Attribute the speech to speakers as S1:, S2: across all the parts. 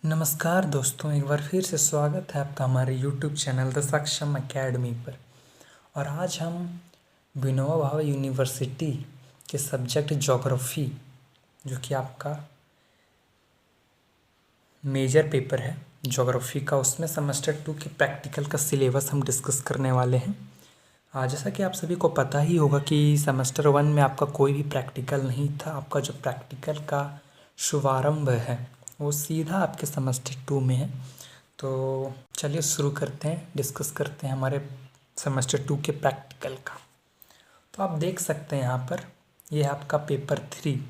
S1: नमस्कार दोस्तों, एक बार फिर से स्वागत है आपका हमारे YouTube चैनल द सक्षम एकेडमी पर। और आज हम विनोबा भावे यूनिवर्सिटी के सब्जेक्ट ज्योग्राफी, जो कि आपका मेजर पेपर है ज्योग्राफी का, उसमें सेमेस्टर 2 के प्रैक्टिकल का सिलेबस हम डिस्कस करने वाले हैं। जैसा कि आप सभी को पता ही होगा कि सेमेस्टर 1 में आपका कोई भी प्रैक्टिकल नहीं था। आपका जो प्रैक्टिकल का शुभारंभ है वो सीधा आपके सेमेस्टर 2 में है। तो चलिए शुरू करते हैं, डिस्कस करते हैं हमारे सेमेस्टर 2 के प्रैक्टिकल का। तो आप देख सकते हैं यहाँ पर, ये है आपका पेपर 3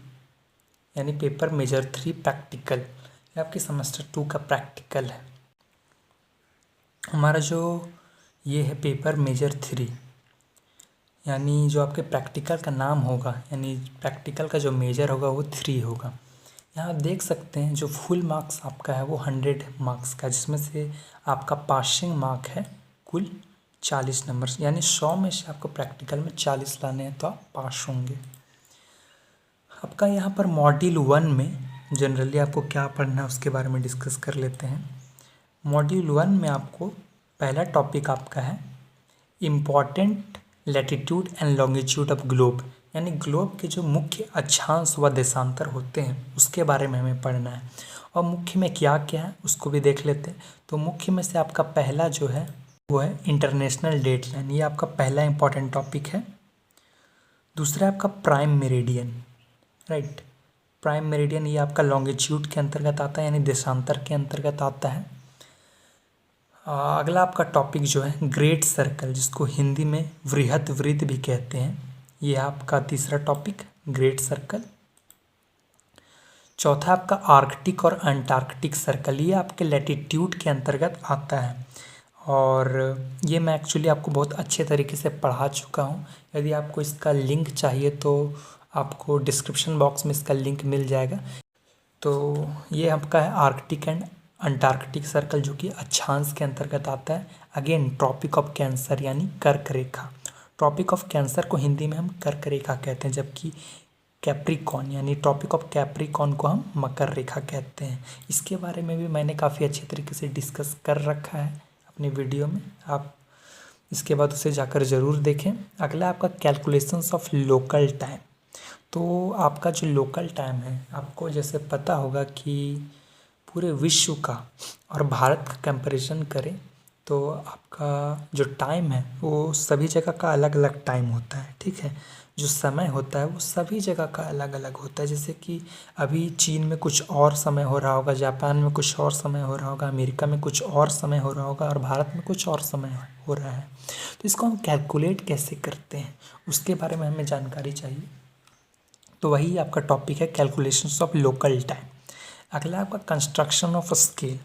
S1: यानी पेपर मेजर 3 प्रैक्टिकल। ये आपके सेमेस्टर 2 का प्रैक्टिकल है। हमारा जो ये है पेपर मेजर 3, यानी जो आपके प्रैक्टिकल का नाम होगा, यानी प्रैक्टिकल का जो मेजर होगा वो 3 होगा। यहाँ आप देख सकते हैं जो फुल मार्क्स आपका है वो 100 मार्क्स का, जिसमें से आपका पासिंग मार्क है कुल 40 नंबर, यानी 100 में से आपको प्रैक्टिकल में 40 लाने हैं तो आप पास होंगे। आपका यहाँ पर मॉड्यूल 1 में जनरली आपको क्या पढ़ना है उसके बारे में डिस्कस कर लेते हैं। मॉड्यूल 1 में आपको पहला टॉपिक आपका है important latitude and longitude of globe, यानी ग्लोब के जो मुख्य अक्षांश व देशांतर होते हैं उसके बारे में हमें पढ़ना है। और मुख्य में क्या क्या है उसको भी देख लेते हैं। तो मुख्य में से आपका पहला जो है वो है इंटरनेशनल डेट लाइन, ये आपका पहला इंपॉर्टेंट टॉपिक है। दूसरा आपका prime meridian, right. Prime meridian ये आपका लॉन्गिट्यूड के अंतर्गत आता है, यानी देशांतर के अंतर्गत आता है। अगला आपका टॉपिक जो है ग्रेट सर्कल, जिसको हिंदी में वृहद वृत्त भी कहते हैं, ये आपका तीसरा टॉपिक ग्रेट सर्कल। चौथा आपका आर्कटिक और अंटार्कटिक सर्कल, ये आपके लैटिट्यूड के अंतर्गत आता है। और ये मैं एक्चुअली आपको बहुत अच्छे तरीके से पढ़ा चुका हूँ। यदि आपको इसका लिंक चाहिए तो आपको डिस्क्रिप्शन बॉक्स में इसका लिंक मिल जाएगा। तो ये आपका है आर्कटिक एंड अंटार्कटिक सर्कल, जो कि अक्षांश के अंतर्गत आता है। अगेन ट्रॉपिक ऑफ कैंसर यानी कर्क रेखा। ट्रॉपिक ऑफ कैंसर को हिंदी में हम कर्क रेखा कहते हैं, जबकि कैप्रिकॉन यानी ट्रॉपिक ऑफ कैप्रिकॉन को हम मकर रेखा कहते हैं। इसके बारे में भी मैंने काफ़ी अच्छे तरीके से डिस्कस कर रखा है अपने वीडियो में, आप इसके बाद उसे जाकर ज़रूर देखें। अगला आपका कैलकुलेशंस ऑफ लोकल टाइम। तो आपका जो लोकल टाइम है, आपको जैसे पता होगा कि पूरे विश्व का और भारत का कंपैरिजन करें तो आपका जो टाइम है वो सभी जगह का अलग अलग टाइम होता है, ठीक है। जो समय होता है वो सभी जगह का अलग अलग होता है। जैसे कि अभी चीन में कुछ और समय हो रहा होगा, जापान में कुछ और समय हो रहा होगा, अमेरिका में कुछ और समय हो रहा होगा और भारत में कुछ और समय हो रहा है। तो इसको हम कैलकुलेट कैसे करते हैं उसके बारे में हमें जानकारी चाहिए। तो वही आपका टॉपिक है कैलकुलेशंस ऑफ लोकल टाइम। अगला आपका कंस्ट्रक्शन ऑफ स्केल,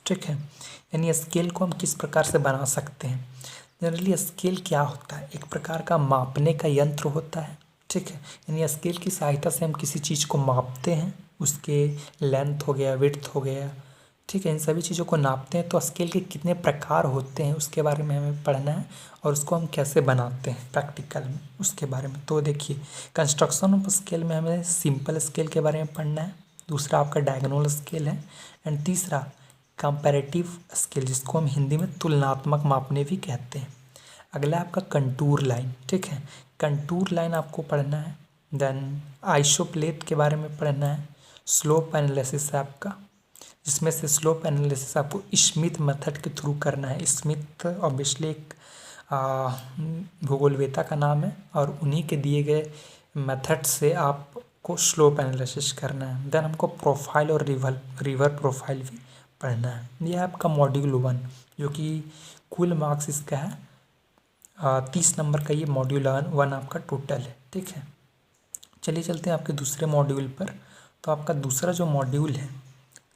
S1: ठीक है, यानी स्केल को हम किस प्रकार से बना सकते हैं। जनरली स्केल क्या होता है, एक प्रकार का मापने का यंत्र होता है, ठीक है। यानी स्केल की सहायता से हम किसी चीज़ को मापते हैं, उसके लेंथ हो गया, विड्थ हो गया, ठीक है, इन सभी चीज़ों को नापते हैं। तो स्केल के कितने प्रकार होते हैं उसके बारे में हमें पढ़ना है और उसको हम कैसे बनाते हैं प्रैक्टिकल में उसके बारे में। तो देखिए, कंस्ट्रक्शन ऑफ स्केल में हमें सिंपल स्केल के बारे में पढ़ना है, दूसरा आपका डायगोनल स्केल है, एंड तीसरा कंपैरेटिव स्केल, जिसको हम हिंदी में तुलनात्मक मापने भी कहते हैं। अगला आपका कंटूर लाइन, ठीक है, कंटूर लाइन आपको पढ़ना है। देन आइसोप्लेट के बारे में पढ़ना है। स्लोप एनालिसिस है आपका, जिसमें से स्लोप एनालिसिस आपको स्मिथ मेथड के थ्रू करना है। स्मिथ ऑब्वियसली एक भूगोलवेता का नाम है और उन्हीं के दिए गए मेथड से आपको स्लोप एनालिसिस करना है। देन हमको प्रोफाइल और रिवर प्रोफाइल भी पढ़ना है। यह आपका मॉड्यूल 1, जो कि कुल मार्क्स इसका है 30 नंबर का, ये मॉड्यूल 1 आपका टोटल है, ठीक है। चलिए चलते हैं आपके दूसरे मॉड्यूल पर। तो आपका दूसरा जो मॉड्यूल है,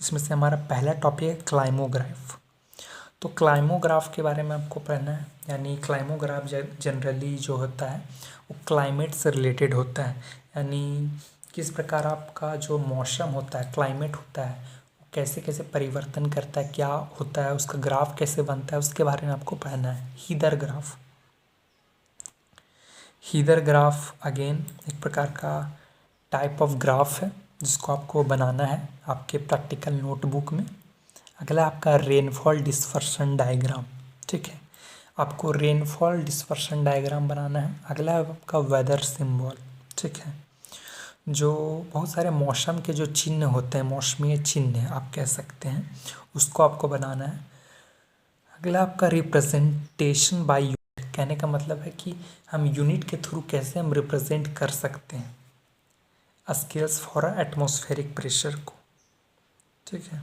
S1: इसमें से हमारा पहला टॉपिक है क्लाइमोग्राफ। तो क्लाइमोग्राफ के बारे में आपको पढ़ना है, यानी क्लाइमोग्राफ जनरली जो होता है वो क्लाइमेट से रिलेटेड होता है, यानी किस प्रकार आपका जो मौसम होता है, क्लाइमेट होता है, वो कैसे कैसे परिवर्तन करता है, क्या होता है, उसका ग्राफ कैसे बनता है, उसके बारे में आपको पढ़ना है। Heather graph, heather graph again एक प्रकार का टाइप ऑफ ग्राफ है जिसको आपको बनाना है आपके प्रैक्टिकल नोटबुक में। अगला आपका रेनफॉल डिस्पर्शन डायग्राम, ठीक है, आपको रेनफॉल डिस्पर्शन डायग्राम बनाना है। अगला है आपका वेदर सिंबल, ठीक है, जो बहुत सारे मौसम के जो चिन्ह होते हैं, मौसमी चिन्ह आप कह सकते हैं, उसको आपको बनाना है। अगला आपका रिप्रेजेंटेशन बाय यूनिट, कहने का मतलब है कि हम यूनिट के थ्रू कैसे हम रिप्रेजेंट कर सकते हैं स्केल्स फॉर एटमॉस्फेरिक प्रेशर को, ठीक है।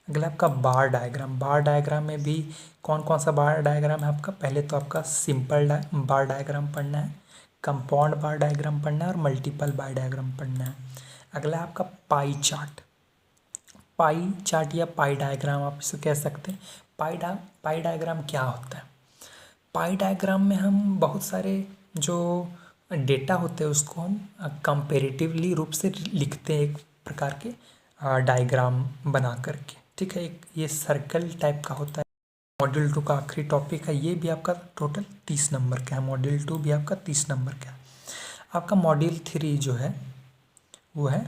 S1: अगला आपका बार डायग्राम, बार डायग्राम में भी कौन कौन सा बार डायग्राम है आपका, पहले तो आपका सिंपल बार डायग्राम पढ़ना है, कंपाउंड बार डायग्राम पढ़ना है और मल्टीपल बार डायग्राम पढ़ना है। अगला आपका पाई चार्ट, पाई चार्ट या पाई डायग्राम आप इसे कह सकते हैं। पाई डायग्राम क्या होता है? पाई डायग्राम में हम बहुत सारे जो डेटा होते हैं उसको हम कंपेरेटिवली रूप से लिखते हैं, एक प्रकार के डायग्राम बना करके, ठीक है। एक ये सर्कल टाइप का होता है। मॉड्यूल 2 का आखिरी टॉपिक है, ये भी आपका टोटल 30 नंबर का है। मॉड्यूल 2 भी आपका 30 नंबर का है। आपका मॉड्यूल 3 जो है वो है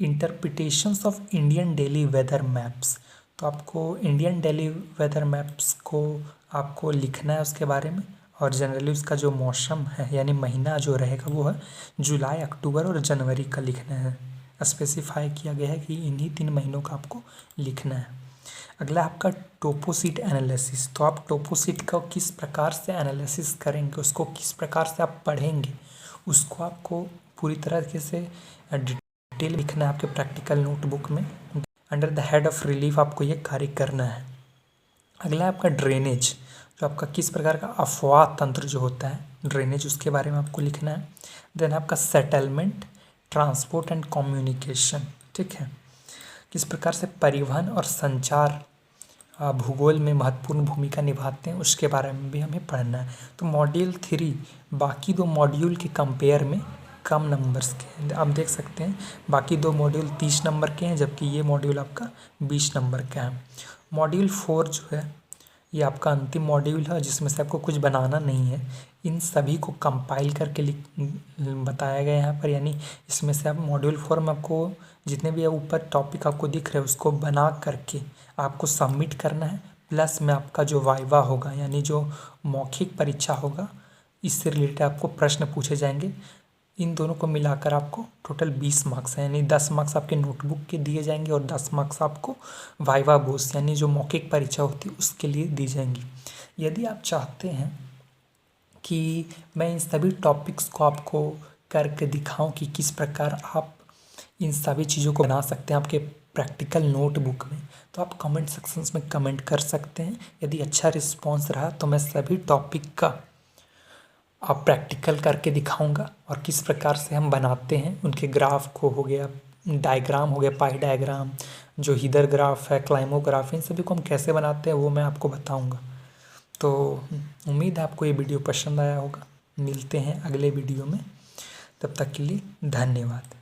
S1: interpretations of Indian daily weather maps. तो आपको इंडियन डेली वेदर मैप्स को आपको लिखना है उसके बारे में, और जनरली उसका जो मौसम है यानी महीना जो रहेगा वो है जुलाई, अक्टूबर और जनवरी का लिखना है। स्पेसिफाई किया गया है कि इन्हीं 3 महीनों का आपको लिखना है। अगला आपका टोपोसीट एनालिसिस, तो आप टोपोसीट का किस प्रकार से एनालिसिस करेंगे, उसको किस प्रकार से आप पढ़ेंगे, उसको आपको पूरी तरीके से डिटेल लिखना है आपके प्रैक्टिकल नोटबुक में। Under the head of relief आपको ये कार्य करना है। अगला आपका ड्रेनेज, जो आपका किस प्रकार का अफवाह तंत्र जो होता है ड्रेनेज, उसके बारे में आपको लिखना है। देन आपका सेटलमेंट, ट्रांसपोर्ट एंड कम्युनिकेशन, ठीक है, किस प्रकार से परिवहन और संचार भूगोल में महत्वपूर्ण भूमिका निभाते हैं, उसके बारे में भी हमें पढ़ना है। तो मॉड्यूल 3 बाकी 2 मॉड्यूल के कंपेयर में कम नंबर्स के हैं। आप देख सकते हैं बाकी 2 मॉड्यूल 30 नंबर के हैं, जबकि ये मॉड्यूल आपका 20 नंबर का है। मॉड्यूल 4 जो है ये आपका अंतिम मॉड्यूल है, जिसमें से आपको कुछ बनाना नहीं है। इन सभी को कंपाइल करके बताया गया है यहाँ पर, यानी इसमें से आप मॉड्यूल 4 में आपको जितने भी ऊपर टॉपिक आपको दिख रहे हैं उसको बना करके आपको सबमिट करना है। प्लस में आपका जो वाइवा होगा यानी जो मौखिक परीक्षा होगा, इससे रिलेटेड आपको प्रश्न पूछे जाएंगे। इन दोनों को मिलाकर आपको टोटल 20 मार्क्स हैं, यानी 10 मार्क्स आपके नोटबुक के दिए जाएंगे और 10 मार्क्स आपको वाइवा बोस यानी जो मौखिक परीक्षा होती है उसके लिए दी जाएंगी। यदि आप चाहते हैं कि मैं इन सभी टॉपिक्स को आपको करके दिखाऊं कि किस प्रकार आप इन सभी चीज़ों को बना सकते हैं आपके प्रैक्टिकल नोटबुक में, तो आप कमेंट सेक्शंस में कमेंट कर सकते हैं। यदि अच्छा रिस्पॉन्स रहा तो मैं सभी टॉपिक का आप प्रैक्टिकल करके दिखाऊंगा और किस प्रकार से हम बनाते हैं उनके ग्राफ को, हो गया डायग्राम, हो गया पाई डायग्राम, जो हीदर ग्राफ है, क्लाइमोग्राफ, इन सभी को हम कैसे बनाते हैं वो मैं आपको बताऊंगा। तो उम्मीद है आपको ये वीडियो पसंद आया होगा। मिलते हैं अगले वीडियो में, तब तक के लिए धन्यवाद।